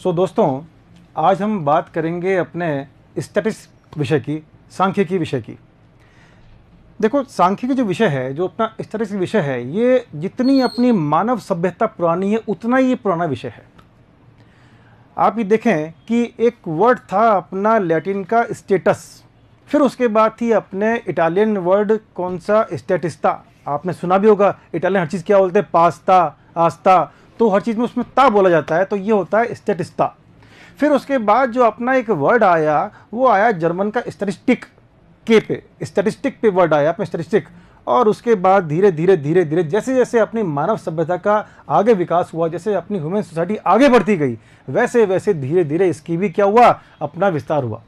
दोस्तों, आज हम बात करेंगे अपने स्टैटिस्टिक्स विषय की, सांख्यिकी विषय की। देखो, सांख्यिकी जो विषय है, जो अपना स्टैटिस्टिक्स विषय है, ये जितनी अपनी मानव सभ्यता पुरानी है उतना ही पुराना विषय है। आप ये देखें कि एक वर्ड था अपना लैटिन का स्टेटस, फिर उसके बाद थी अपने इटालियन वर्ड कौन सा, स्टैटिस्टा। आपने सुना भी होगा, इटालियन हर चीज़ क्या बोलते हैं, पास्ता, आस्ता, तो हर चीज़ में उसमें ता बोला जाता है, तो ये होता है स्टैटिस्टा। फिर उसके बाद जो अपना एक वर्ड आया, वो आया जर्मन का स्टैटिस्टिक के पे, स्टैटिस्टिक पे वर्ड आया अपने स्टैटिस्टिक। और उसके बाद धीरे धीरे धीरे धीरे जैसे जैसे अपनी मानव सभ्यता का आगे विकास हुआ, जैसे अपनी ह्यूमन सोसाइटी आगे बढ़ती गई, वैसे वैसे धीरे धीरे इसकी भी क्या हुआ, अपना विस्तार हुआ।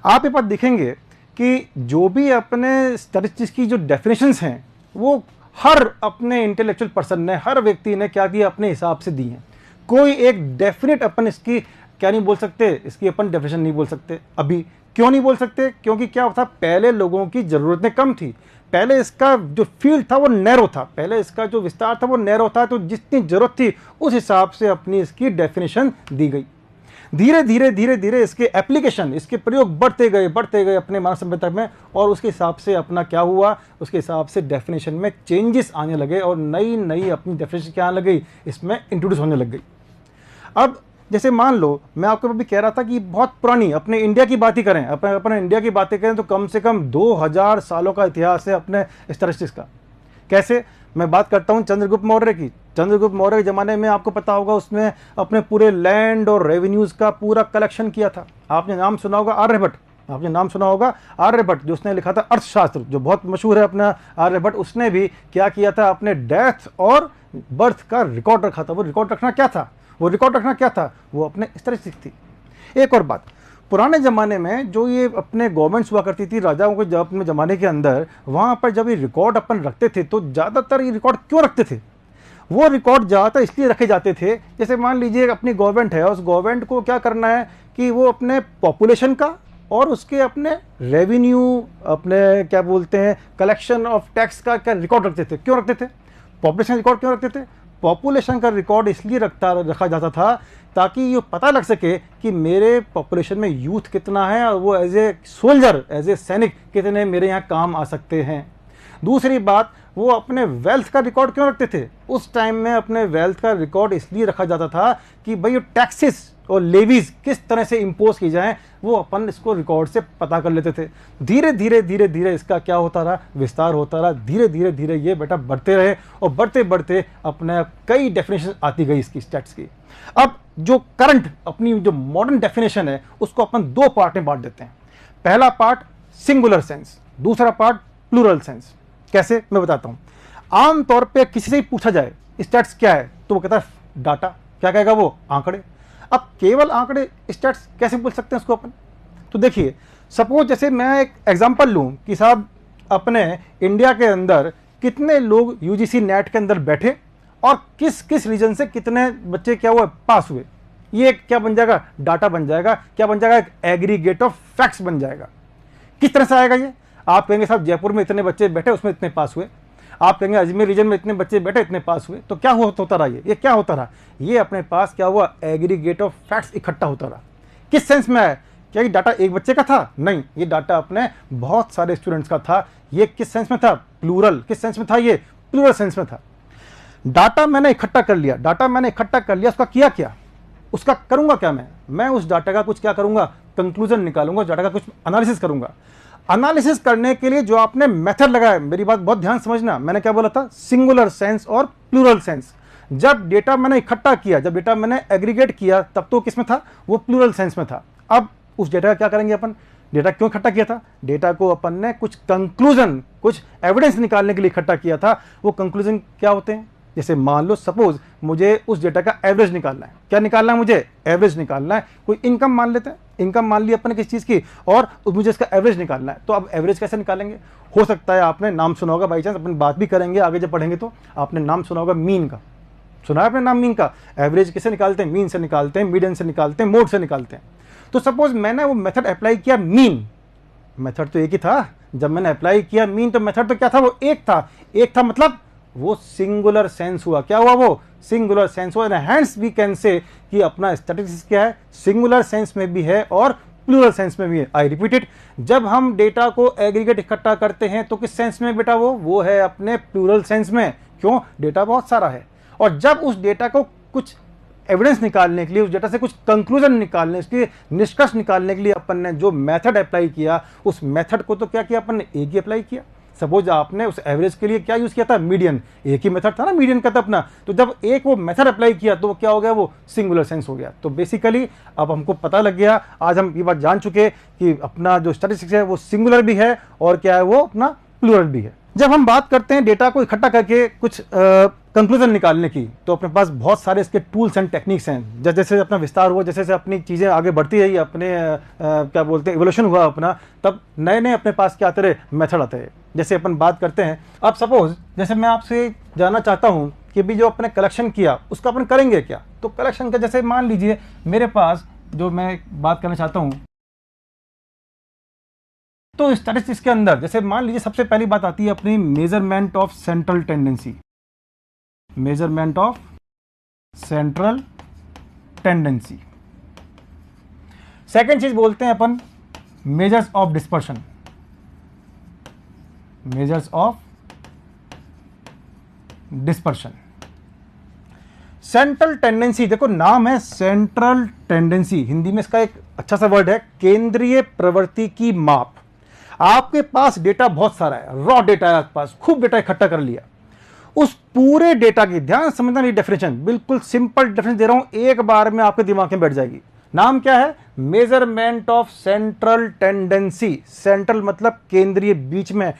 आप ये बात देखेंगे कि जो भी अपने स्टैटिस्टिक्स की जो डेफिनेशंस हैं, वो हर अपने इंटेलेक्चुअल पर्सन ने, हर व्यक्ति ने क्या किया, अपने हिसाब से दी हैं। कोई एक डेफिनेट अपन इसकी क्या नहीं बोल सकते, इसकी अपन डेफिनेशन नहीं बोल सकते। अभी क्यों नहीं बोल सकते? क्योंकि क्या था, पहले लोगों की ज़रूरतें कम थी, पहले इसका जो फील्ड था वो नैरो था, पहले इसका जो विस्तार था वो नैरो था, तो जितनी ज़रूरत थी उस हिसाब से अपनी इसकी डेफिनेशन दी गई। धीरे धीरे धीरे धीरे इसके एप्लीकेशन, इसके प्रयोग बढ़ते गए अपने मानव सभ्यता में, और उसके हिसाब से अपना क्या हुआ, उसके हिसाब से डेफिनेशन में चेंजेस आने लगे और नई नई अपनी डेफिनेशन क्या आने लगी, इसमें इंट्रोड्यूस होने लग गई। अब जैसे मान लो, मैं आपको अभी कह रहा था कि बहुत पुरानी अपने इंडिया की बात ही करें, अपने इंडिया की बातें करें तो कम से कम 2000 सालों का इतिहास है अपने स्टैटिस्टिक्स का। कैसे? मैं बात करता हूँ चंद्रगुप्त मौर्य की। चंद्रगुप्त मौर्य के ज़माने में आपको पता होगा, उसने अपने पूरे लैंड और रेवेन्यूज़ का पूरा कलेक्शन किया था। आपने नाम सुना होगा आर्यभट्ट, आपने नाम सुना होगा आर्यभट्ट, जो उसने लिखा था अर्थशास्त्र, जो बहुत मशहूर है अपना आर्यभट्ट। उसने भी क्या किया था, अपने डेथ और बर्थ का रिकॉर्ड रखा था। वो रिकॉर्ड रखना क्या था, वो अपने स्टैटिस्टिक्स थी। एक और बात, पुराने ज़माने में जो ये अपने गवर्नमेंट्स हुआ करती थी, राजाओं के जब अपने ज़माने के अंदर, वहाँ पर जब ये रिकॉर्ड अपन रखते थे, तो ज़्यादातर ये रिकॉर्ड क्यों रखते थे? वो रिकॉर्ड ज़्यादातर इसलिए रखे जाते थे, जैसे मान लीजिए अपनी गवर्नमेंट है, उस गवर्नमेंट को क्या करना है कि वो अपने पॉपुलेशन का और उसके अपने रेवेन्यू, अपने क्या बोलते हैं, कलेक्शन ऑफ टैक्स का क्या रिकॉर्ड रखते थे। क्यों रखते थे पॉपुलेशन रिकॉर्ड, क्यों रखते थे? पॉपुलेशन का रिकॉर्ड इसलिए रखा जाता था ताकि ये पता लग सके कि मेरे पॉपुलेशन में यूथ कितना है, और वो as a soldier, as a सैनिक कितने मेरे यहाँ काम आ सकते हैं। दूसरी बात, वो अपने वेल्थ का रिकॉर्ड क्यों रखते थे? उस टाइम में अपने वेल्थ का रिकॉर्ड इसलिए रखा जाता था कि भाई टैक्सेस और लेवीज किस तरह से इम्पोज की जाएं, वो अपन इसको रिकॉर्ड से पता कर लेते थे। धीरे धीरे धीरे धीरे इसका क्या होता रहा, विस्तार होता रहा। धीरे धीरे धीरे ये बेटा बढ़ते रहे, और बढ़ते बढ़ते अपने कई डेफिनेशन आती गई इसकी स्टैट्स की। अब जो करंट अपनी जो मॉडर्न डेफिनेशन है, उसको अपन दो पार्ट में बांट देते हैं। पहला पार्ट सिंगुलर सेंस, दूसरा पार्ट प्लूरल सेंस। कैसे, मैं बताता हूं। आमतौर पे किसी से ही पूछा जाए स्टैट्स क्या है, तो वो कहता है डाटा। क्या कहेगा वो? आंकड़े। अब केवल आंकड़े, स्टैट्स कैसे बोल सकते हैं उसको अपन? तो देखिए, सपोज जैसे मैं एक एग्जांपल लूं कि साहब अपने इंडिया के अंदर कितने लोग यूजीसी नेट के अंदर बैठे और किस किस रीजन से कितने बच्चे क्या हुए, पास हुए। ये क्या बन जाएगा? डाटा बन जाएगा। क्या बन जाएगा? एक एग्रीगेट ऑफ फैक्ट्स बन जाएगा। किस तरह से आएगा ये? आप कहेंगे साहब जयपुर में इतने बच्चे बैठे, उसमें इतने पास हुए। आप कहेंगे अजमेर रीजन में इतने बच्चे बैठे, इतने पास हुए। तो क्या होता रहा? ये क्या होता रहा? ये अपने पास क्या हुआ, एग्रीगेट ऑफ फैक्ट्स इकट्ठा होता रहा। किस सेंस में है? क्या ये डाटा एक बच्चे का था? नहीं, ये डाटा अपने बहुत सारे स्टूडेंट्स का था। ये किस सेंस में था? प्लूरल। किस सेंस में था? ये प्लूरल सेंस में था। डाटा मैंने इकट्ठा कर लिया, उसका किया क्या, उसका करूंगा क्या? मैं उस डाटा का कुछ क्या करूंगा, कंक्लूजन निकालूंगा, उस डाटा का कुछ एनालिसिस करूंगा। एनालिसिस करने के लिए जो आपने मेथड लगाया, मेरी बात बहुत ध्यान समझना, मैंने क्या बोला था, सिंगुलर सेंस और प्लूरल सेंस। जब डेटा मैंने इकट्ठा किया, जब डेटा मैंने एग्रीगेट किया, तब तो किस में था, वो प्लूरल सेंस में था। अब उस डेटा का क्या करेंगे अपन? डेटा क्यों इकट्ठा किया था? डेटा को अपन ने कुछ कंक्लूजन, कुछ एविडेंस निकालने के लिए इकट्ठा किया था। वो कंक्लूजन क्या होते हैं? जैसे मान लो सपोज मुझे उस डेटा का एवरेज निकालना है। क्या निकालना है मुझे? एवरेज निकालना है। कोई इनकम मान लेते हैं, इनकम मान ली अपन ने किस चीज़ की, और मुझे इसका एवरेज निकालना है। तो अब एवरेज कैसे निकालेंगे? हो सकता है आपने नाम सुना होगा, बाई चांस अपन बात भी करेंगे आगे जब पढ़ेंगे तो आपने नाम सुना होगा मीन का। सुना है आपने नाम मीन का? एवरेज किसे निकालते हैं? मीन से निकालते हैं, मीडियन से निकालते हैं, मोड से निकालते हैं। तो सपोज मैंने वो मेथड अप्लाई किया, मीन मेथड तो एक ही था। जब मैंने अप्लाई किया मीन, तो मेथड तो क्या था, वो एक था। एक था मतलब वो सिंगुलर सेंस हुआ। क्या हुआ? वो सिंगुलर सेंस हो, हैंस वी कैन से कि अपना स्टैटिस्टिक्स क्या है, सिंगुलर सेंस में भी है और प्लूरल सेंस में भी है। आई रिपीट इट, जब हम डेटा को एग्रीगेट इकट्ठा करते हैं तो किस सेंस में बेटा, वो है अपने प्लूरल सेंस में। क्यों? डेटा बहुत सारा है, और जब उस डेटा को कुछ एविडेंस निकालने के लिए, उस डेटा से कुछ कंक्लूजन निकालने, उसके निष्कर्ष निकालने के लिए अपन ने जो मेथड अप्लाई किया, उस मेथड को तो क्या किया अपन ने, एक ही अप्लाई किया। सपोज आपने उस एवरेज के लिए क्या यूज किया था, मीडियन, एक ही मेथड था ना मीडियन का था अपना, तो जब एक वो मेथड अप्लाई किया तो वो क्या हो गया, वो सिंगुलर सेंस हो गया। तो बेसिकली अब हमको पता लग गया, आज हम ये बात जान चुके कि अपना जो स्टैटिस्टिक्स है वो सिंगुलर भी है और क्या है, वो अपना प्लूरल भी है। जब हम बात करते हैं डेटा को इकट्ठा करके कुछ कंक्लूजन निकालने की, तो अपने पास बहुत सारे इसके टूल्स एंड टेक्निक्स हैं। जैसे जैसे अपना विस्तार हुआ, जैसे जैसे अपनी चीज़ें आगे बढ़ती रही, अपने क्या बोलते हैं इवोल्यूशन हुआ अपना, तब नए नए अपने पास क्या आते रहे, मेथड आते हैं। जैसे अपन बात करते हैं, अब सपोज जैसे मैं आपसे जानना चाहता हूं कि भी जो अपने कलेक्शन किया उसका अपन करेंगे क्या, तो कलेक्शन का जैसे मान लीजिए मेरे पास जो मैं बात करना चाहता हूं, तो स्टैटिस्टिक्स के अंदर जैसे मान लीजिए सबसे पहली बात आती है अपनी measurement of central tendency, measurement of central tendency. Second चीज बोलते हैं अपन measures of dispersion, measures of dispersion. Central tendency, देखो नाम है सेंट्रल टेंडेंसी, हिंदी में इसका एक अच्छा सा वर्ड है केंद्रीय प्रवृत्ति की माप। आपके पास डेटा बहुत सारा है, रॉ डेटा है आपके पास, खूब डेटा इकट्ठा कर लिया, उस पूरे डेटा की, ध्यान समझना मेरी डेफिनेशन, बिल्कुल सिंपल डेफिनेशन दे रहा हूं, एक बार में आपके दिमाग में बैठ जाएगी। नाम क्या है, measurement of central tendency. Central मतलब केंद्रीय, बीच में,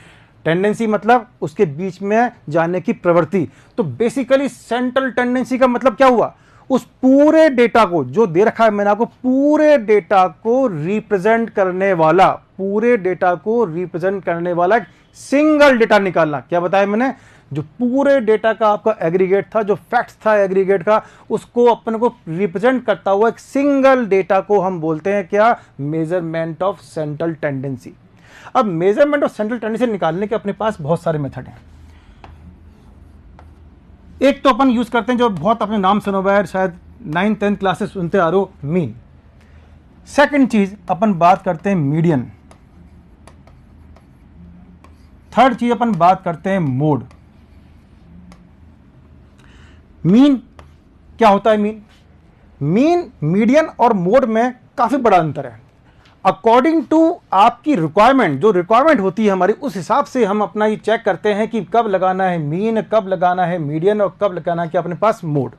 टेंडेंसी मतलब उसके बीच में जाने की प्रवृत्ति। तो बेसिकली सेंट्रल टेंडेंसी का मतलब क्या हुआ, उस पूरे डेटा को जो दे रखा है मैंने आपको, पूरे डेटा को रिप्रेजेंट करने वाला, पूरे डेटा को रिप्रेजेंट करने वाला सिंगल डेटा निकालना। क्या बताया मैंने, जो पूरे डेटा का आपका एग्रीगेट था, जो फैक्ट्स था एग्रीगेट का, उसको अपन को रिप्रेजेंट करता हुआ एक सिंगल डेटा को हम बोलते हैं क्या, मेजरमेंट ऑफ सेंट्रल टेंडेंसी। अब मेजरमेंट ऑफ सेंट्रल टेंडेंसी निकालने के अपने पास बहुत सारे मेथड हैं। एक तो अपन यूज करते हैं जो बहुत अपने नाम सुना हुआ है, शायद 9th 10th क्लासेस सुनते आ रहे हो, मीन। सेकंड चीज अपन बात करते हैं मीडियन। थर्ड चीज अपन बात करते हैं मोड। मीन क्या होता है, मीन, मीन, मीडियन और मोड में काफी बड़ा अंतर है। अकॉर्डिंग टू आपकी रिक्वायरमेंट, जो रिक्वायरमेंट होती है हमारी, उस हिसाब से हम अपना ये चेक करते हैं कि कब लगाना है मीन, कब लगाना है मीडियन और कब लगाना है कि अपने पास मोड।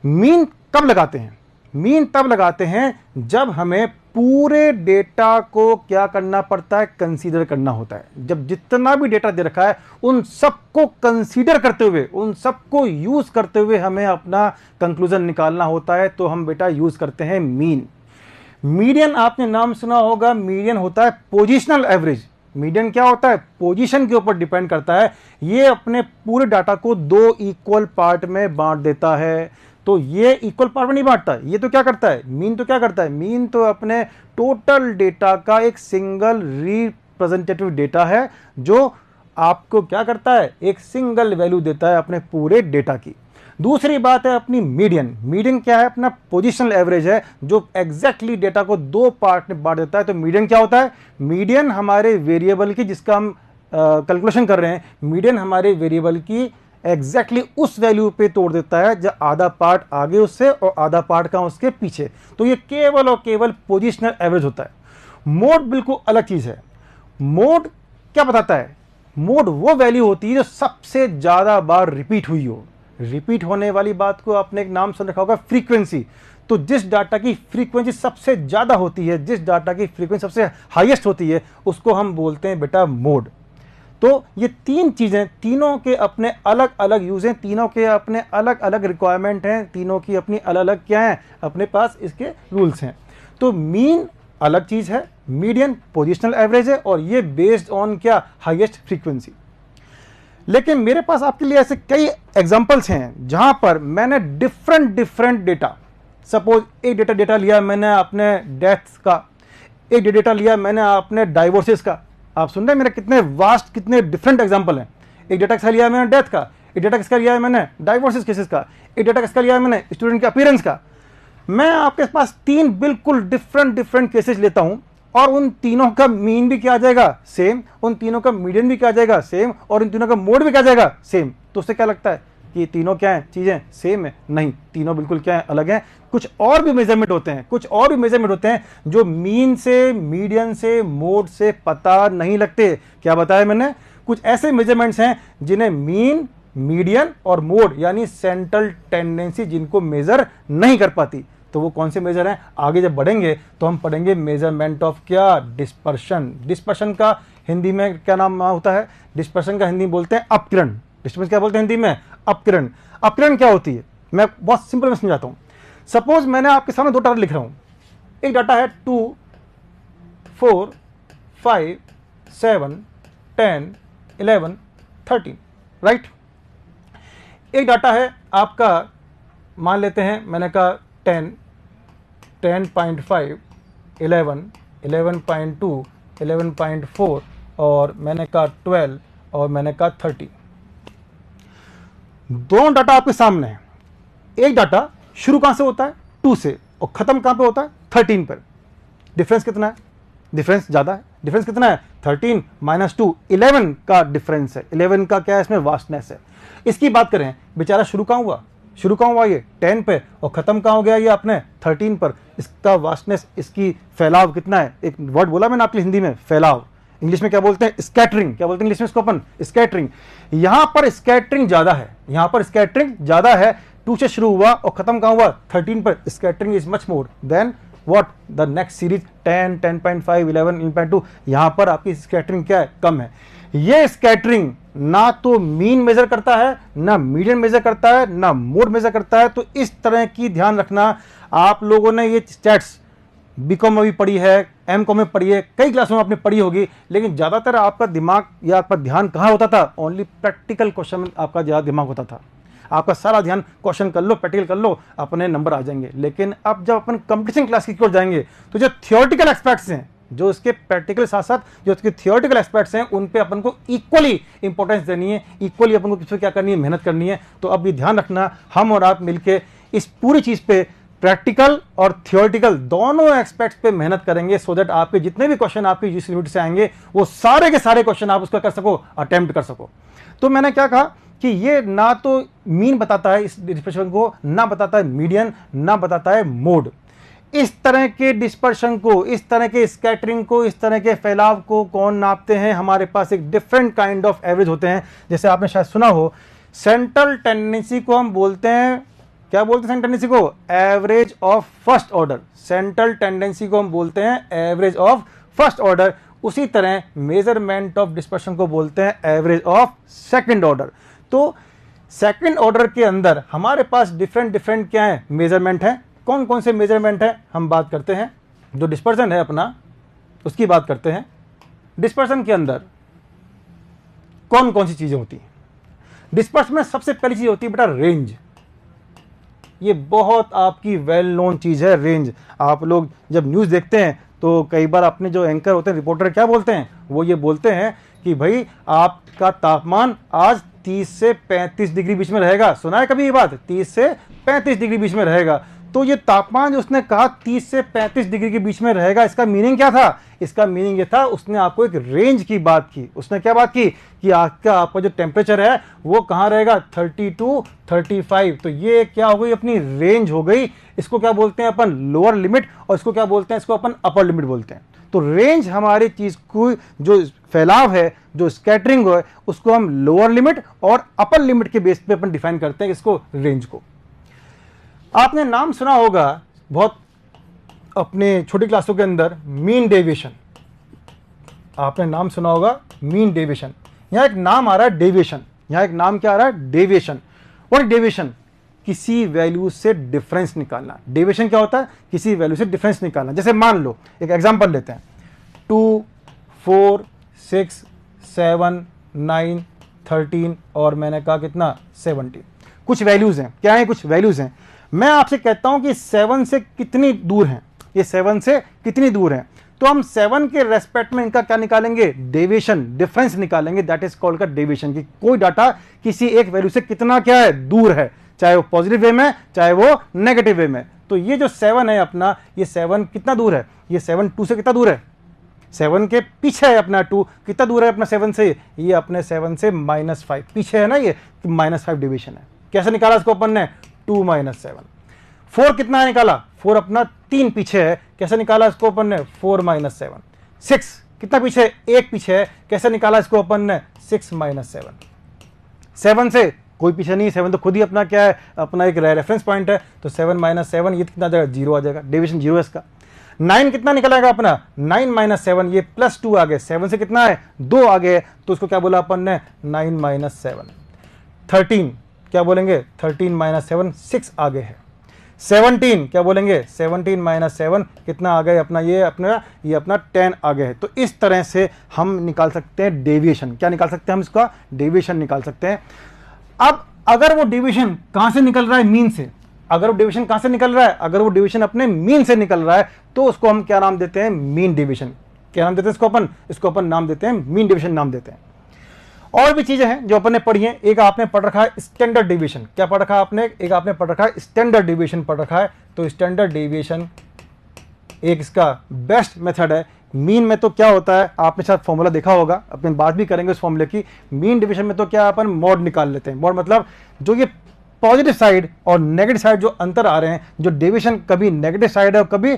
मीन कब लगाते हैं, मीन तब लगाते हैं जब हमें पूरे डेटा को क्या करना पड़ता है, कंसीडर करना होता है। जब जितना भी डेटा दे रखा है उन सबको कंसीडर करते हुए, उन सबको यूज करते हुए हमें अपना कंक्लूजन निकालना होता है, तो हम बेटा यूज करते हैं मीन। मीडियन आपने नाम सुना होगा, मीडियन होता है पोजिशनल एवरेज। मीडियन क्या होता है, पोजीशन के ऊपर डिपेंड करता है। ये अपने पूरे डाटा को दो इक्वल पार्ट में बांट देता है। तो ये इक्वल पार्ट में नहीं बांटता, ये तो क्या करता है, मीन तो क्या करता है, मीन तो अपने टोटल डेटा का एक सिंगल रिप्रेजेंटेटिव डेटा है, जो आपको क्या करता है, एक सिंगल वैल्यू देता है अपने पूरे डेटा की। दूसरी बात है अपनी मीडियन। मीडियन क्या है, अपना पोजिशनल एवरेज है, जो एग्जैक्टली डेटा को दो पार्ट में बांट देता है। तो मीडियन क्या होता है, मीडियन हमारे वेरिएबल की, जिसका हम कैलकुलेशन कर रहे हैं, मीडियन हमारे वेरिएबल की एग्जैक्टली उस वैल्यू पे तोड़ देता है जब आधा पार्ट आगे उससे और आधा पार्ट का उसके पीछे। तो ये केवल और केवल पोजिशनल एवरेज होता है। मोड बिल्कुल अलग चीज है। मोड क्या बताता है, मोड वो वैल्यू होती है जो सबसे ज्यादा बार रिपीट हुई हो। रिपीट होने वाली बात को आपने एक नाम सुन रखा होगा, फ्रीक्वेंसी। तो जिस डाटा की फ्रीक्वेंसी सबसे ज्यादा होती है, जिस डाटा की फ्रीक्वेंसी सबसे हाईएस्ट होती है, उसको हम बोलते हैं बेटा मोड। तो ये तीन चीजें, तीनों के अपने अलग अलग यूज हैं, तीनों के अपने अलग अलग रिक्वायरमेंट हैं, तीनों की अपनी अलग अलग क्या है, अपने पास इसके रूल्स हैं। तो मीन अलग चीज है, मीडियन पोजिशनल एवरेज है, और ये बेस्ड ऑन क्या, हाईएस्ट फ्रीक्वेंसी। लेकिन मेरे पास आपके लिए ऐसे कई एग्जांपल्स हैं जहां पर मैंने डिफरेंट डेटा, सपोज एक डेटा लिया मैंने अपने डेथ्स का, एक डेटा लिया मैंने अपने डाइवोर्सेस का। आप सुन रहे हैं मेरे कितने वास्ट, कितने डिफरेंट एग्जांपल हैं। एक डेटा लिया मैंने डेथ का, ये डेटा किसका लिया है मैंने? डाइवर्सिस केसेस का। ये डेटा किसका लिया है मैंने? स्टूडेंट के अपीयरेंस का। मैं आपके पास 3 बिल्कुल डिफरेंट केसेस लेता हूं और उन तीनों का मीन भी क्या आ जाएगा? सेम। उन तीनों का मीडियन भी क्या आ जाएगा? सेम। और इन तीनों का मोड भी क्या आ जाएगा? सेम। तो उससे क्या लगता है कि तीनों क्या है? चीजें सेम है? नहीं, तीनों बिल्कुल क्या है? अलग है। कुछ और भी मेजरमेंट होते हैं, कुछ और भी मेजरमेंट होते हैं जो मीन से, मीडियन से, मोड से पता नहीं लगते। क्या बताया मैंने? कुछ ऐसे मेजरमेंट्स हैं जिन्हें मीन, मीडियन और मोड यानी सेंट्रल टेंडेंसी जिनको मेजर नहीं कर पाती। तो वो कौन से मेजर हैं? आगे जब बढ़ेंगे तो हम पढ़ेंगे मेजरमेंट ऑफ क्या? डिस्पर्शन। डिस्पर्शन का हिंदी में क्या नाम होता है? डिस्पर्शन का हिंदी बोलते हैं अपकिरण। डिस्पर्शन क्या बोलते हैं हिंदी में? अपकिरण। अपकिरण क्या होती है? मैं बहुत सिंपल में समझाता हूं। सपोज मैंने आपके सामने 2 डाटा लिख रहा हूं। एक डाटा है 2, 4, 5, 7, 10, 11, 13, राइट। एक डाटा है आपका, मान लेते हैं मैंने कहा 10, 10.5, 11, 11.2, 11.4 और मैंने कहा 12 और मैंने कहा 30। दोनों डाटा आपके सामने है। एक डाटा शुरू कहां से होता है? 2 से, और खत्म कहां पे होता है? 13 पर। डिफरेंस कितना है? डिफरेंस ज्यादा है। डिफरेंस कितना है? 13 - 2, 11 का डिफरेंस है। 11 का क्या है? इसमें वास्टनेस है। इसकी बात करें, बेचारा शुरू कहां हुआ? शुरू कहां हुआ? ये 10 पे, और खत्म कहां हो गया ये अपने 13 पर। इसका वास्टनेस, इसकी फैलाव कितना है? एक वर्ड बोला मैंने आपके हिंदी में, फैलाव। इंग्लिश में क्या बोलते हैं? स्कैटरिंग। क्या बोलते हैं इंग्लिश में इसको अपन? स्कैटरिंग। यहां पर स्कैटरिंग ज्यादा है, यहां पर स्कैटरिंग ज्यादा है। 2 से शुरू हुआ और खत्म कहां हुआ? 13 पर। Scattering is much more than what the next series 10, 10.5, 11, 11.2। यहां पर आपकी स्कैटरिंग क्या है? कम है। ये स्कैटरिंग ना तो मीन मेजर करता है, ना मीडियन मेजर करता है, ना मोड मेजर करता है। तो इस तरह की ध्यान रखना। आप लोगों ने ये स्टैट्स बीकॉम में भी पढ़ी है, एमकॉम में पढ़ी है, कई क्लासों में आपने पढ़ी होगी, लेकिन ज्यादातर आपका दिमाग या आपका ध्यान कहां होता था? ओनली प्रैक्टिकल क्वेश्चन में आपका ज्यादा दिमाग होता था। आपका सारा ध्यान क्वेश्चन कर लो, प्रैक्टिकल कर लो, अपने नंबर आ जाएंगे। लेकिन अब जब अपन कंपटीशन क्लास की ओर जाएंगे तो जो थियोरेटिकल एस्पेक्ट्स हैं, जो इसके प्रैक्टिकल साथ साथ जो इसके थियोरेटिकल एस्पेक्ट्स हैं, उन पे अपन को इक्वली इंपॉर्टेंस देनी है, इक्वली अपन को किस पे क्या करनी है? मेहनत करनी है। तो अब भी ध्यान रखना, हम और आप मिलके इस पूरी चीज पे प्रैक्टिकल और थियोरेटिकल दोनों एस्पेक्ट्स पे मेहनत करेंगे, सो दैट आपके जितने भी क्वेश्चन आपके यूनिवर्सिटी से आएंगे वो सारे के सारे क्वेश्चन आप उसका कर सको, अटेम्प्ट कर सको। तो मैंने क्या कहा कि ये ना तो मीन बताता है इस डिस्पर्शन को, ना बताता है मीडियन, ना बताता है मोड। इस तरह के डिस्पर्शन को, इस तरह के स्कैटरिंग को, इस तरह के फैलाव को कौन नापते हैं? हमारे पास एक डिफरेंट काइंड ऑफ एवरेज होते हैं। जैसे आपने शायद सुना हो, सेंट्रल टेंडेंसी को हम बोलते हैं, क्या बोलते हैं सेंट्रल टेंडेंसी को? Average of first order. Central tendency को हम बोलते हैं एवरेज ऑफ फर्स्ट ऑर्डर। उसी तरह मेजरमेंट ऑफ डिस्पर्शन को बोलते हैं एवरेज ऑफ सेकंड ऑर्डर। तो सेकंड ऑर्डर के अंदर हमारे पास डिफरेंट क्या है? मेजरमेंट है। कौन कौन से मेजरमेंट है? हम बात करते हैं जो डिस्पर्शन है अपना, उसकी बात करते हैं। डिस्पर्शन के अंदर कौन कौन सी चीजें होती हैं? डिस्पर्शन में सबसे पहली चीज होती है बेटा रेंज। ये बहुत आपकी वेल नोन चीज है, रेंज। आप लोग जब न्यूज देखते हैं तो कई बार अपने जो एंकर होते हैं, रिपोर्टर, क्या बोलते हैं? वो ये बोलते हैं कि भाई आपका तापमान आज 30 से 35 डिग्री बीच में रहेगा। सुना है कभी ये बात? 30 से 35 डिग्री बीच में रहेगा। तो ये तापमान जो उसने कहा 30 से 35 डिग्री के बीच में रहेगा, इसका मीनिंग क्या था? इसका मीनिंग ये था, उसने आपको एक रेंज की बात की। उसने क्या बात की कि आपका जो टेम्परेचर है वो कहाँ रहेगा? 30 to 35। तो ये क्या हो गई? अपनी रेंज हो गई। इसको क्या बोलते हैं अपन? Lower limit. और इसको क्या बोलते हैं? इसको अपन अपर लिमिट बोलते हैं। तो रेंज हमारी चीज को जो फैलाव है, जो स्कैटरिंग है, उसको हम लोअर लिमिट और अपर लिमिट के बेस पे अपन डिफाइन करते हैं इसको, रेंज को। आपने नाम सुना होगा बहुत अपने छोटी क्लासों के अंदर, मीन डेविएशन। आपने नाम सुना होगा मीन डेविएशन। यहां एक नाम आ रहा है डेविएशन। यहां एक नाम क्या आ रहा है? डेविएशन। और डेविएशन किसी वैल्यू से डिफरेंस निकालना। डेविएशन क्या होता है? किसी वैल्यू से डिफरेंस निकालना। जैसे मान लो एक एग्जांपल लेते हैं, 2, 4, 6, 7, 9, 13 और मैंने कहा कितना? 70। कुछ वैल्यूज हैं। क्या है? कुछ वैल्यूज हैं। मैं आपसे कहता हूं कि 7 से कितनी दूर हैं? ये 7 से कितनी दूर हैं? तो हम 7 के रेस्पेक्ट में इनका क्या निकालेंगे, डेविएशन, डिफरेंस निकालेंगे, दैट इज कॉल्ड का डेविएशन, कि कोई डाटा किसी एक वैल्यू से कितना क्या है, दूर है, चाहे वो पॉजिटिव वे में चाहे वो नेगेटिव वे में। तो ये जो 7 है अपना, ये 7 कितना दूर है, ये 7 2 से कितना दूर है, 7 के पीछे है अपना 2, कितना दूर है अपना 7 से, ये अपने 7 से -5 पीछे है ना, ये -5 डिवीजन है। कैसे निकाला इसको अपन ने, 2 - 7। 4 कितना है निकाला, 4 अपना 3 पीछे है, कैसे निकाला इसको अपन ने, 4 - 7। 6 कितना पीछे, 1 पीछे है, कैसे निकाला इसको अपन ने, 6 - 7। 7 से कोई पीछे नहीं, 7 तो खुद ही अपना क्या है, अपना एक रेफरेंस पॉइंट है, तो 7 - 7 ये कितना आ जाएगा, 0 आ जाएगा, डेविएशन 0 है इसका। 9 कितना निकलेगा अपना, 9 - 7, ये +2 आ गए, 7 से कितना है, 2 आ गए, तो उसको क्या बोला अपन ने, 9 - 7। 13 क्या बोलेंगे, 13 - 7 6 आ गए है। 17 क्या बोलेंगे, 17 - 7 कितना आ गए अपना, ये अपना 10 आ गए है। तो इस तरह से हम निकाल सकते हैं डेविएशन, क्या निकाल सकते हैं हम, इसका डेविएशन निकाल सकते हैं। अब अगर वो डेविएशन कहां से निकल रहा है, मीन से, अगर वो डेविएशन कहां से निकल रहा है, अगर वो डेविएशन अपने मीन से निकल रहा है, तो उसको हम क्या नाम देते हैं, मीन डेविएशन। क्या नाम देते हैं इसको अपन नाम देते हैं मीन डेविएशन नाम देते हैं। और भी चीजें हैं जो अपन ने पढ़ी हैं, एक आपने पढ़ रखा है स्टैंडर्ड डेविएशन, क्या पढ़ रखा है आपने, एक आपने पढ़ रखा है स्टैंडर्ड डेविएशन पढ़ रखा है। तो स्टैंडर्ड डेविएशन एक इसका बेस्ट मेथड है। मीन में तो क्या होता है, आपने शायद फॉर्मूला देखा होगा, अपन बात भी करेंगे उस फॉर्मूले की। मीन डेविएशन में तो क्या अपन मॉड निकाल लेते हैं, मॉड मतलब जो ये पॉजिटिव साइड और नेगेटिव साइड जो अंतर आ रहे हैं, जो डेविएशन कभी नेगेटिव साइड है और कभी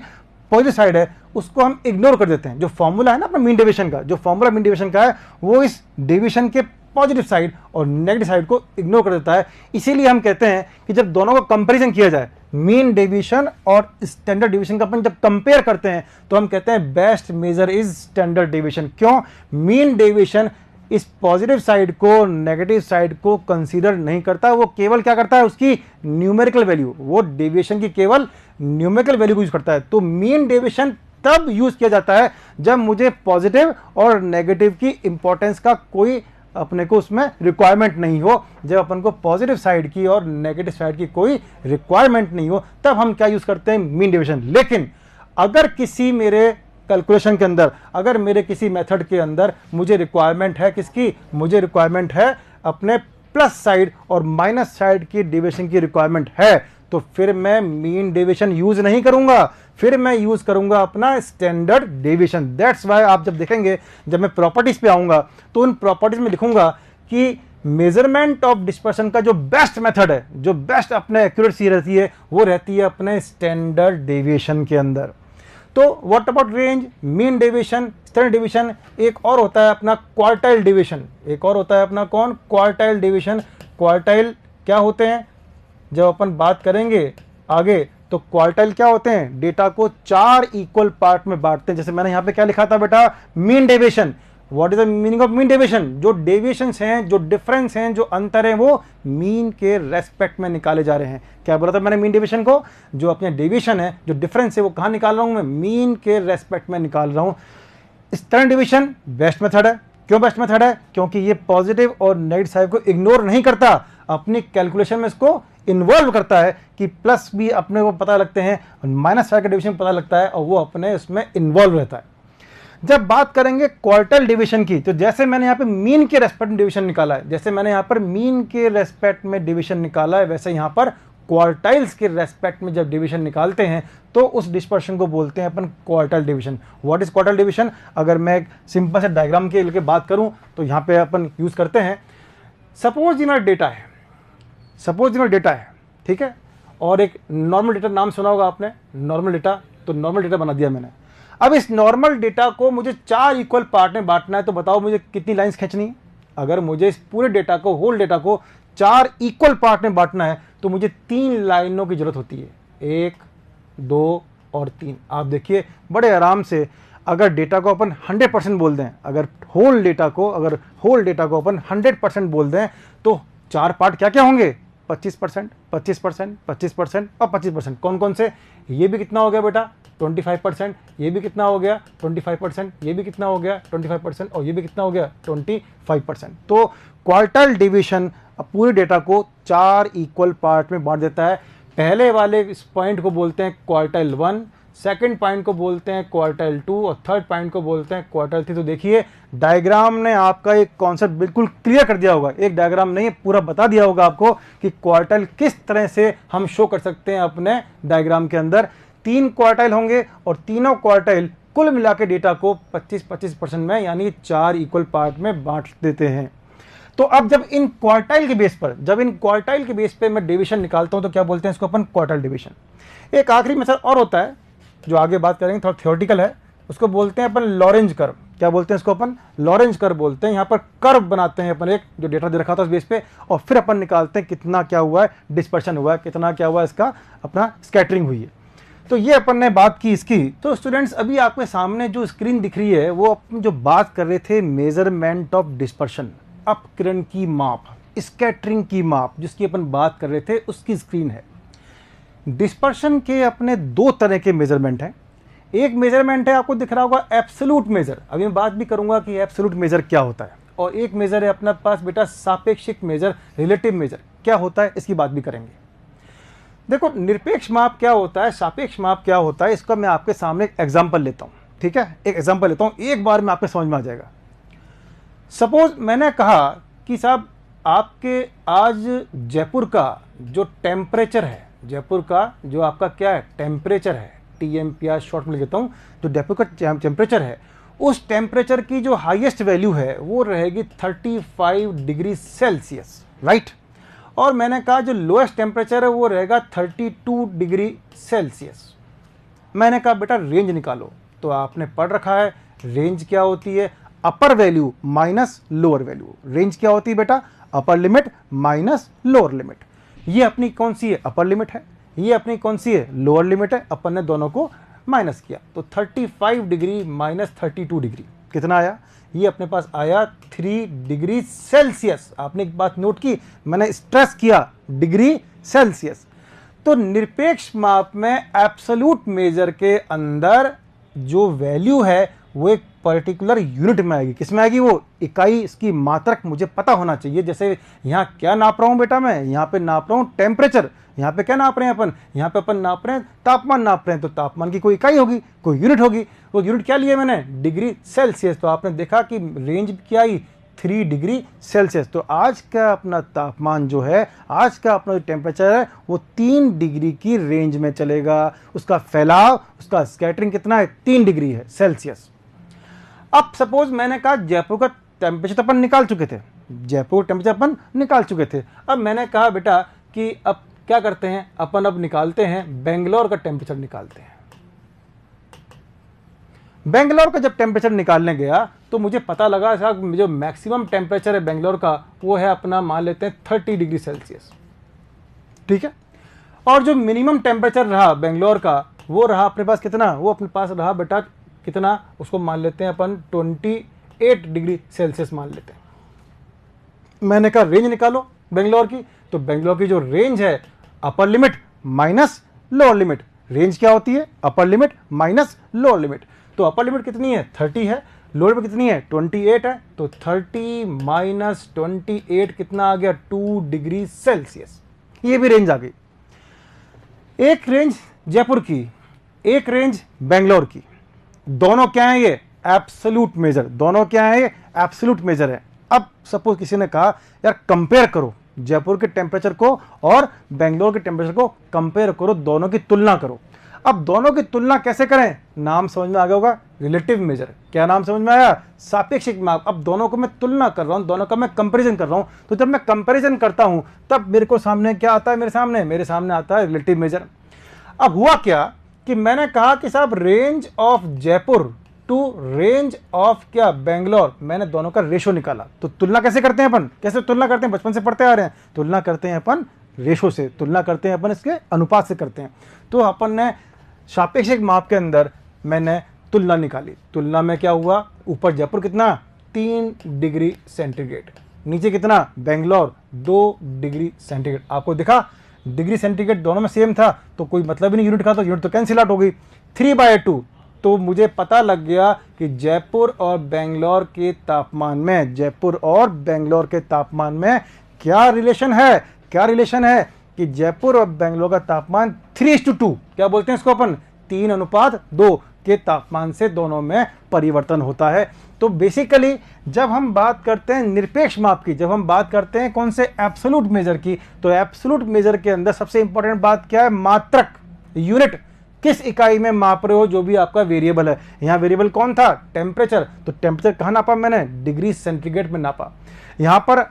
पॉजिटिव साइड है, उसको हम इग्नोर कर देते हैं। जो फॉर्मूला है ना अपना मीन डेविएशन का, जो फॉर्मूला मीन डेविएशन का है, वो इस डेविएशन के पॉजिटिव साइड और नेगेटिव साइड को इग्नोर कर देता है। इसीलिए हम कहते हैं कि जब दोनों का कंपैरिजन किया जाए, मीन डेविएशन और स्टैंडर्ड डेविएशन का अपन जब कंपेयर करते हैं, तो हम कहते हैं best measure is standard deviation. क्यों, मीन डेविएशन इस पॉजिटिव साइड को नेगेटिव साइड को कंसीडर नहीं करता, वो केवल क्या करता है, उसकी न्यूमेरिकल वैल्यू, वो डेविएशन की केवल न्यूमेरिकल वैल्यू को यूज करता है। तो मीन डेविएशन तब यूज किया जाता है जब मुझे पॉजिटिव और नेगेटिव की इंपॉर्टेंस का कोई अपने को उसमें रिक्वायरमेंट नहीं हो। जब अपन को पॉजिटिव साइड की और नेगेटिव साइड की कोई रिक्वायरमेंट नहीं हो, तब हम क्या यूज करते हैं, मीन डेविएशन। लेकिन अगर किसी मेरे कैलकुलेशन के अंदर, अगर मेरे किसी मेथड के अंदर मुझे रिक्वायरमेंट है किसकी, मुझे रिक्वायरमेंट है अपने प्लस साइड और माइनस साइड की डेविएशन की रिक्वायरमेंट है, तो फिर मैं मीन डेविएशन यूज नहीं करूंगा, फिर मैं यूज करूंगा अपना स्टैंडर्ड डेविएशन। दैट्स वाई आप जब देखेंगे, जब मैं प्रॉपर्टीज पे आऊंगा, तो उन प्रॉपर्टीज में लिखूंगा कि मेजरमेंट ऑफ डिस्पर्शन का जो बेस्ट मेथड है, जो बेस्ट अपने एक्यूरेसी रहती है, वो रहती है अपने स्टैंडर्ड डेविएशन के अंदर। तो what about range, mean deviation, standard deviation. एक और होता है अपना क्वार्टाइल डेविएशन, एक और होता है अपना कौन, क्वार्टाइल डेविएशन। क्वार्टाइल क्या होते हैं, जब अपन बात करेंगे आगे, तो क्वार्टाइल क्या होते हैं, डेटा को 4 इक्वल पार्ट में बांटते हैं। जैसे मैंने यहां पे क्या लिखा था बेटा, mean deviation. What is the meaning of mean deviation, जो डेविएशंस हैं, जो डिफरेंस हैं, जो अंतर हैं, वो मीन के रेस्पेक्ट में निकाले जा रहे हैं। क्या बोला था मैंने मीन डेविएशन को, जो अपने डेविएशन है, जो डिफरेंस है, वो कहां निकाल रहा हूं मैं, मीन के रेस्पेक्ट में निकाल रहा हूं। स्टैंडर्ड डेविएशन बेस्ट मेथड है। क्यों बेस्ट मेथड है, क्योंकि ये पॉजिटिव और नेगेटिव साइड को इग्नोर नहीं करता, अपनी कैलकुलेशन में इसको इन्वॉल्व करता है कि प्लस भी अपने को पता लगते हैं, माइनस साइड का डिवीजन पता लगता है, और वो अपने उसमें इन्वॉल्व रहता है। जब बात करेंगे क्वार्टाइल डिवीजन की, तो जैसे मैंने यहाँ पे मीन के रेस्पेक्ट में डिवीजन निकाला है, जैसे मैंने यहाँ पर मीन के रेस्पेक्ट में डिवीजन निकाला है, वैसे यहाँ पर क्वार्टाइल्स के रेस्पेक्ट में जब डिवीजन निकालते हैं, तो उस डिस्पर्शन को बोलते हैं अपन quartile division. What is quartile division, अगर मैं एक सिंपल से डायग्राम के लेके बात करूं, तो यहाँ पे अपन यूज करते हैं, सपोज जी मेरा डेटा है, सपोज जी मेरा डेटा है, ठीक है, और एक नॉर्मल डेटा नाम सुना होगा आपने, नॉर्मल डेटा, तो नॉर्मल डेटा बना दिया मैंने। अब इस नॉर्मल डेटा को मुझे 4 इक्वल पार्ट में बांटना है, तो बताओ मुझे कितनी लाइंस खींचनी है। अगर मुझे इस पूरे डेटा को, होल डेटा को 4 इक्वल पार्ट में बांटना है, तो मुझे 3 लाइनों की जरूरत होती है, 1, 2 और 3। आप देखिए बड़े आराम से, अगर डेटा को अपन 100% बोल दें, अगर होल डेटा को अपन 100% बोल दें, तो 4 पार्ट क्या क्या होंगे, 25%, 25%, 25% और 25%। कौन कौन से, ये भी कितना हो गया बेटा 25%, ये भी कितना हो गया 25%, ये भी कितना हो गया 25%, और ये भी कितना हो गया 25%। तो क्वार्टाइल डिवीजन पूरे डेटा को 4 इक्वल पार्ट में बांट देता है। पहले वाले इस पॉइंट को बोलते हैं क्वार्टाइल 1, सेकंड पॉइंट को बोलते हैं क्वार्टाइल 2 और थर्ड पॉइंट को बोलते हैं क्वार्टाइल 3। तो देखिए डायग्राम ने आपका एक कॉन्सेप्ट बिल्कुल क्लियर कर दिया होगा, एक डायग्राम नहीं पूरा बता दिया होगा आपको कि क्वार्टाइल किस तरह से हम शो कर सकते हैं अपने डायग्राम के अंदर। 3 क्वार्टाइल होंगे और तीनों क्वार्टाइल कुल मिला के डेटा को 25-25% में यानी 4 इक्वल पार्ट में बांट देते हैं। तो अब जब इन क्वार्टाइल के बेस पे मैं डिवीजन निकालता हूं तो क्या बोलते हैं इसको अपन, क्वार्टाइल डिवीजन। एक आखिरी मेथड और होता है जो आगे बात करेंगे, थोड़ा थियोरेटिकल है, उसको बोलते हैं अपन लॉरेंज कर्व। क्या बोलते हैं इसको अपन, लॉरेंज कर्व बोलते हैं। यहाँ पर कर्व बनाते हैं अपन, एक जो डेटा दे रखा था उस बेस पे, और फिर अपन निकालते हैं कितना क्या हुआ है डिस्पर्शन हुआ है, कितना क्या हुआ है इसका अपना स्कैटरिंग हुई है। तो ये अपन ने बात की इसकी। तो स्टूडेंट्स अभी आपके सामने जो स्क्रीन दिख रही है वो अपन जो बात कर रहे थे मेजरमेंट ऑफ डिस्पर्शन, अपकिरण की माप, स्कैटरिंग की माप जिसकी अपन बात कर रहे थे उसकी स्क्रीन है। डिस्पर्शन के अपने 2 तरह के मेजरमेंट हैं। एक मेजरमेंट है आपको दिख रहा होगा एब्सोल्यूट मेजर, अभी मैं बात भी करूंगा कि एब्सोल्यूट मेजर क्या होता है, और एक मेजर है अपने पास बेटा सापेक्षिक मेजर, रिलेटिव मेजर क्या होता है इसकी बात भी करेंगे। देखो निरपेक्ष माप क्या होता है, सापेक्ष माप क्या होता है, इसका मैं आपके सामने एक एग्जाम्पल लेता हूं। ठीक है, एक एग्जाम्पल लेता हूं, एक बार में आपके समझ में आ जाएगा। सपोज मैंने कहा कि साहब आपके आज जयपुर का जो टेम्परेचर है, जयपुर का जो आपका क्या है टेम्परेचर है, TMPR शॉर्ट में लिखता हूं, जो जयपुर का टेम्परेचर है उस टेम्परेचर की जो हाईएस्ट वैल्यू है वो रहेगी 35 डिग्री सेल्सियस, राइट। और मैंने कहा जो लोएस्ट टेम्परेचर है वो रहेगा 32 डिग्री सेल्सियस। मैंने कहा बेटा रेंज निकालो, तो आपने पढ़ रखा है रेंज क्या होती है, अपर value minus lower value. Range क्या होती है बेटा, upper limit minus lower limit. ये अपनी कौन सी है, अपर लिमिट है, ये अपनी कौन सी है, लोअर लिमिट है। अपन ने दोनों को माइनस किया तो 35 डिग्री माइनस 32 डिग्री कितना आया, ये अपने पास आया 3 डिग्री सेल्सियस। आपने एक बात नोट की, मैंने स्ट्रेस किया डिग्री सेल्सियस। तो निरपेक्ष माप में एब्सोल्यूट मेजर के अंदर जो वैल्यू है वो एक पर्टिकुलर यूनिट में आएगी। किस में आएगी, वो इकाई, इसकी मात्रक मुझे पता होना चाहिए। जैसे यहाँ क्या नाप रहा हूँ बेटा, मैं यहाँ पे नाप रहा हूँ टेम्परेचर, यहाँ पे क्या नाप रहे हैं अपन, यहाँ पे अपन नाप रहे हैं तापमान नाप रहे हैं, तो तापमान की कोई इकाई होगी, कोई यूनिट होगी। वो यूनिट क्या लिए मैंने, डिग्री सेल्सियस। तो आपने देखा कि रेंज क्या आई, 3 डिग्री सेल्सियस। तो आज का अपना तापमान जो है, आज का अपना जो टेम्परेचर है वो 3 डिग्री की रेंज में चलेगा। उसका फैलाव, उसका स्कैटरिंग कितना है, 3 डिग्री है सेल्सियस। अब सपोज मैंने कहा जयपुर का टेम्परेचर अपन निकाल चुके थे, जयपुर टेम्परेचर अपन निकाल चुके थे। अब मैंने कहा बेटा कि अब क्या करते हैं अपन, अब निकालते हैं बेंगलोर का टेम्परेचर निकालते हैं। बेंगलोर का जब टेम्परेचर निकालने गया तो मुझे पता लगा साहब जो मैक्सिमम टेम्परेचर है बेंगलोर का वो है अपना मान लेते हैं 30 डिग्री सेल्सियस, ठीक है। और जो मिनिमम टेम्परेचर रहा बेंगलोर का वो रहा अपने पास कितना, वो अपने पास रहा बेटा कितना, उसको मान लेते हैं अपन 28 डिग्री सेल्सियस मान लेते हैं। मैंने कहा रेंज निकालो बेंगलोर की, तो बेंगलोर की जो रेंज है upper limit minus lower limit. Range क्या होती है, upper limit minus lower limit. तो अपर लिमिट कितनी है 30 है, लोअर लिमिट कितनी है 28 है, तो 30 माइनस 28 कितना आ गया 2 डिग्री सेल्सियस। ये भी रेंज आ गई। एक रेंज जयपुर की, एक रेंज बेंगलोर की, दोनों क्या है, ये एब्सोल्यूट मेजर, दोनों क्या है, ये एब्सोल्यूट मेजर है। अब सपोज किसी ने कहा यार कंपेयर करो जयपुर के टेम्परेचर को और बेंगलोर के टेम्परेचर को कंपेयर करो, दोनों की तुलना करो। अब दोनों की तुलना कैसे करें, नाम समझ में आ गया होगा, रिलेटिव मेजर। क्या नाम समझ में आया, सापेक्षिक माप। अब दोनों को मैं तुलना कर रहा हूं, दोनों का मैं कंपैरिजन कर रहा हूं। तो जब मैं कंपैरिजन करता हूं तब मेरे को सामने क्या आता है, मेरे सामने आता है रिलेटिव मेजर। अब हुआ क्या कि मैंने कहा कि साहब range of Jaipur to range of क्या बेंगलोर, मैंने दोनों का रेशो निकाला। तो तुलना कैसे करते हैं अपन, कैसे तुलना करते हैं, बचपन से पढ़ते आ रहे हैं, तुलना करते हैं अपन रेशो से, तुलना करते हैं अपन इसके अनुपात से करते हैं। तो अपन ने सापेक्षिक माप के अंदर मैंने तुलना निकाली। तुलना में क्या हुआ, ऊपर जयपुर कितना 3 डिग्री सेंटीग्रेड, नीचे कितना बेंगलोर 2 डिग्री सेंटीग्रेड। आपको दिखा डिग्री सेंटीग्रेड दोनों में सेम था, तो कोई मतलब ही नहीं यूनिट का, तो यूनिट तो कैंसिल आउट हो गई। 3/2। तो मुझे पता लग गया कि जयपुर और बेंगलोर के तापमान में, जयपुर और बेंगलोर के तापमान में क्या रिलेशन है, क्या रिलेशन है कि जयपुर और बेंगलोर का तापमान 3:2, क्या बोलते हैं इसको अपन 3:2 के तापमान से दोनों में परिवर्तन होता है। तो बेसिकली जब हम बात करते हैं निरपेक्ष माप की, जब हम बात करते हैं कौन से एब्सोल्यूट मेजर की, तो एब्सोल्यूट मेजर के अंदर सबसे इंपॉर्टेंट बात क्या है, मात्रक, यूनिट, किस इकाई में माप रहे हो जो भी आपका वेरिएबल है। यहाँ वेरिएबल कौन था, टेम्परेचर, तो टेम्परेचर कहाँ नापा मैंने, डिग्री सेंटीग्रेड में नापा। यहाँ पर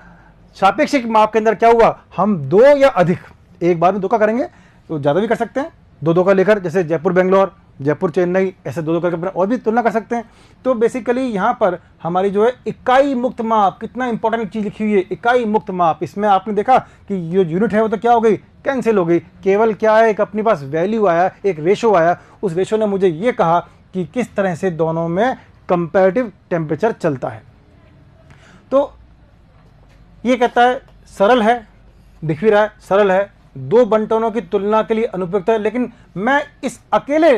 सापेक्षिक माप के अंदर क्या हुआ, हम 2 या अधिक, एक बार में 2 का करेंगे तो ज़्यादा भी कर सकते हैं, 2 का लेकर, जैसे जयपुर बेंगलोर, जयपुर चेन्नई, ऐसे 2 करके अपने और भी तुलना कर सकते हैं। तो बेसिकली यहाँ पर हमारी जो है इकाई मुक्त माप, कितना इंपॉर्टेंट चीज़ लिखी हुई है, इकाई मुक्त माप। इसमें आपने देखा कि जो यूनिट है वो तो क्या हो गई, कैंसिल हो गई, केवल क्या है, एक अपने पास वैल्यू आया, एक रेशो आया, उस रेशो ने मुझे ये कहा कि किस तरह से दोनों में कंपैरेटिव टेम्परेचर चलता है। तो ये कहता है सरल है, दिख भी रहा है सरल है, 2 बंटनों की तुलना के लिए अनुपयुक्त है, लेकिन मैं इस अकेले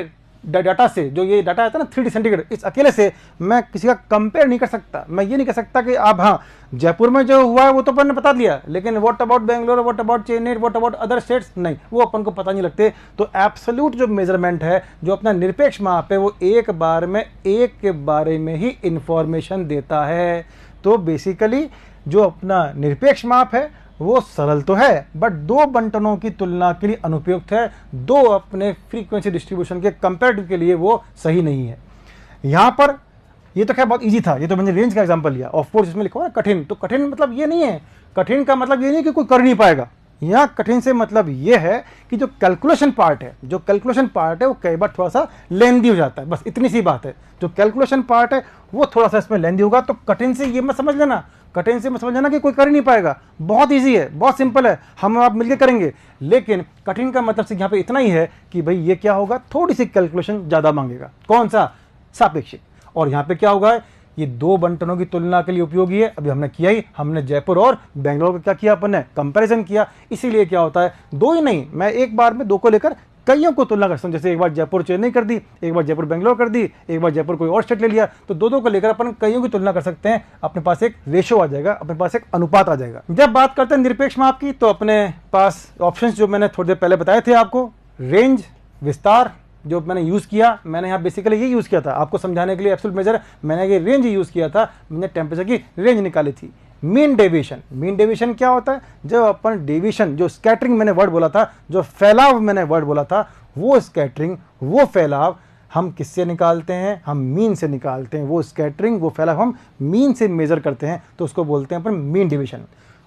डाटा से, जो ये डाटा आता है ना 3D सेंटीग्रेड, इस अकेले से मैं किसी का कंपेयर नहीं कर सकता। मैं ये नहीं कह सकता कि आप, हाँ जयपुर में जो हुआ है वो तो अपन ने बता दिया, लेकिन what about Bangalore, what about Chennai, what about other states, नहीं, वो अपन को पता नहीं लगते। तो एब्सोल्यूट जो मेजरमेंट है, जो अपना निरपेक्ष माप है, वो एक बार में एक के बारे में ही इंफॉर्मेशन देता है। तो बेसिकली जो अपना निरपेक्ष माप है वो सरल तो है, बट 2 बंटनों की तुलना के लिए अनुपयुक्त है, 2 अपने फ्रीक्वेंसी डिस्ट्रीब्यूशन के कंपैरेटिव के लिए वो सही नहीं है। यहाँ पर ये तो खैर बहुत इजी था, ये तो मैंने रेंज का एग्जांपल लिया। ऑफ कोर्स इसमें लिखा हुआ है कठिन, तो कठिन मतलब ये नहीं है, कठिन का मतलब ये नहीं कि कोई कर नहीं पाएगा। यहाँ कठिन से मतलब ये है कि जो कैलकुलेशन पार्ट है, जो कैलकुलेशन पार्ट है वो कई बार थोड़ा सा लेंदी हो जाता है, बस इतनी सी बात है। जो कैलकुलेशन पार्ट है वो थोड़ा सा इसमें लेंदी होगा। तो कठिन से ये मत समझ लेना, कठिन से मत समझ लेना कि कोई कर ही नहीं पाएगा, बहुत ईजी है, बहुत सिंपल है, हम आप मिलकर करेंगे। लेकिन कठिन का मतलब से यहाँ पे इतना ही है कि भाई ये क्या होगा, थोड़ी सी कैलकुलेशन ज़्यादा मांगेगा। कौन सा, सापेक्षिक। और यहाँ पे क्या होगा, ये 2 बंटनों की तुलना के लिए उपयोगी है। अभी हमने किया ही, हमने जयपुर और बेंगलोर का क्या किया, अपन ने कंपैरिजन किया। इसीलिए क्या होता है, 2 ही नहीं, मैं एक बार में 2 को लेकर कईयों को तुलना कर सकता हूँ। जैसे एक बार जयपुर चेन्नई कर दी, एक बार जयपुर बेंगलोर कर दी, एक बार जयपुर कोई और स्टेट ले लिया, तो 2 को लेकर अपन कईयों की तुलना कर सकते हैं। अपने पास एक रेशो आ जाएगा, अपने पास एक अनुपात आ जाएगा। जब बात करते हैं निरपेक्ष माप की, तो अपने पास ऑप्शंस जो मैंने थोड़ी देर पहले बताए थे आपको, रेंज, विस्तार, जो मैंने यूज़ किया, मैंने यहाँ बेसिकली ये यूज़ किया था आपको समझाने के लिए। एब्सोल्यूट मेजर मैंने ये रेंज यूज़ किया था, मैंने टेम्परेचर की रेंज निकाली थी। मीन डेविएशन, मीन डेविएशन क्या होता है, जब अपन डेविएशन, जो स्कैटरिंग मैंने वर्ड बोला था, जो फैलाव मैंने वर्ड बोला था, वो स्कैटरिंग, वो फैलाव हम किससे निकालते हैं, हम मीन से निकालते हैं। वो स्कैटरिंग, वो फैलाव हम मीन से मेजर करते हैं, तो उसको बोलते हैं अपन मीन डेविएशन।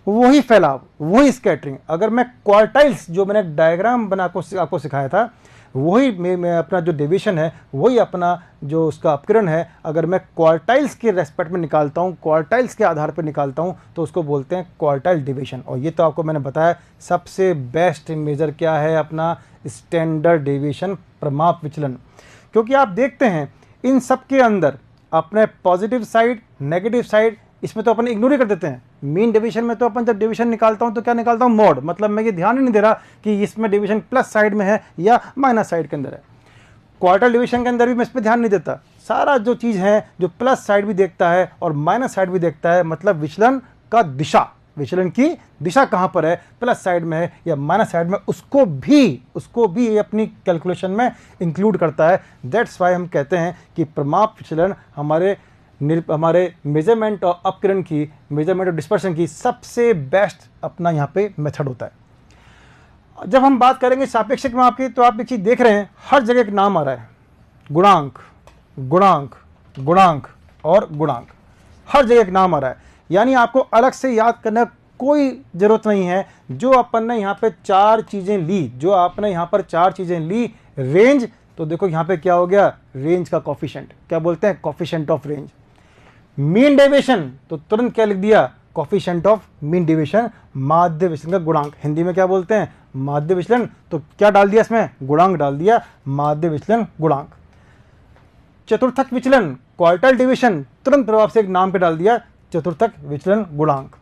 वही फैलाव, वही स्कैटरिंग, अगर मैं क्वार्टाइल्स, जो मैंने डायग्राम बना को आपको सिखाया था, वही मैं अपना जो डेविएशन है, वही अपना जो उसका अपकरण है, अगर मैं क्वार्टाइल्स के रेस्पेक्ट में निकालता हूँ, क्वार्टाइल्स के आधार पर निकालता हूँ, तो उसको बोलते हैं क्वार्टाइल डेविएशन। और ये तो आपको मैंने बताया, सबसे बेस्ट मेजर क्या है, अपना स्टैंडर्ड डेविएशन, प्रमाप विचलन। क्योंकि आप देखते हैं इन सब के अंदर अपने पॉजिटिव साइड, नेगेटिव साइड, इसमें तो अपन इग्नोर ही कर देते हैं। मीन डेविएशन में तो अपन जब डेविएशन निकालता हूं तो क्या निकालता हूं, मॉड, मतलब मैं ये ध्यान ही नहीं दे रहा कि इसमें डेविएशन प्लस साइड में है या माइनस साइड के अंदर है। क्वार्टर डेविएशन के अंदर भी मैं इस पर ध्यान नहीं देता। सारा जो चीज़ है, जो प्लस साइड भी देखता है और माइनस साइड भी देखता है, मतलब विचलन का दिशा, विचलन की दिशा कहाँ पर है, प्लस साइड में है या माइनस साइड में, उसको भी अपनी कैलकुलेशन में इंक्लूड करता है। दैट्स वाई हम कहते हैं कि प्रमाप विचलन हमारे मेजरमेंट और अपकरण की, मेजरमेंट और डिस्पर्शन की सबसे बेस्ट अपना यहाँ पे मेथड होता है। जब हम बात करेंगे सापेक्षिक माप की, तो आप एक चीज़ देख रहे हैं, हर जगह एक नाम आ रहा है, गुणांक, गुणांक, गुणांक और गुणांक, हर जगह एक नाम आ रहा है। यानी आपको अलग से याद करने की कोई ज़रूरत नहीं है। जो अपन ने यहाँ पे 4 चीज़ें ली, जो आपने यहाँ पर 4 चीज़ें ली, रेंज, तो देखो यहाँ पे क्या हो गया, रेंज का कॉफिशिएंट, क्या बोलते हैं, coefficient of range. Mean deviation, तो तुरंत क्या लिख दिया, कॉफिशिएंट ऑफ मीन डेविएशन, माध्य विचलन का गुणांक, हिंदी में क्या बोलते हैं, माध्य विचलन। तो क्या डाल दिया इसमें, गुणांक डाल दिया, माध्य विचलन गुणांक। चतुर्थक विचलन, क्वार्टाइल डेविएशन, तुरंत प्रभाव से एक नाम पे डाल दिया, चतुर्थक विचलन गुणांक।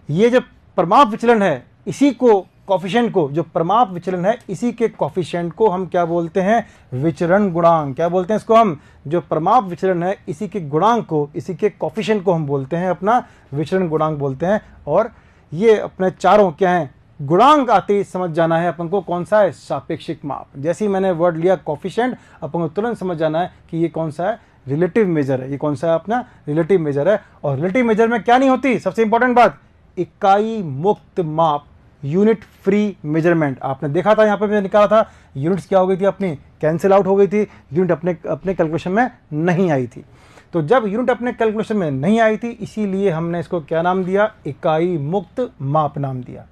ये जो प्रमाप विचलन है, इसी को कॉफिशिएंट को, जो प्रमाप विचलन है, इसी के कॉफिशिएंट को हम क्या बोलते हैं, विचरण गुणांक। क्या बोलते हैं इसको हम, जो प्रमाप विचलन है, इसी के गुणांक को, इसी के कॉफिशिएंट को हम बोलते हैं अपना विचरण गुणांक बोलते हैं। और ये अपने चारों क्या हैं, गुणांक आते ही समझ जाना है अपन को कौन सा है, सापेक्षिक माप। जैसे ही मैंने वर्ड लिया कोफिशिएंट, अपन को तुरंत समझ जाना है कि ये कौन सा है, रिलेटिव मेजर है। ये कौन सा है अपना, रिलेटिव मेजर है। और रिलेटिव मेजर में क्या नहीं होती, सबसे इंपॉर्टेंट बात, इकाई मुक्त माप, यूनिट फ्री मेजरमेंट। आपने देखा था यहाँ पे मैंने निकाला था, यूनिट्स क्या हो गई थी अपनी, कैंसिल आउट हो गई थी, यूनिट अपने कैलकुलेशन में नहीं आई थी। तो जब यूनिट अपने कैलकुलेशन में नहीं आई थी, इसीलिए हमने इसको क्या नाम दिया, इकाई मुक्त माप नाम दिया।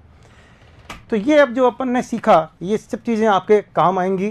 तो ये अब जो अपन ने सीखा, ये सब चीज़ें आपके काम आएंगी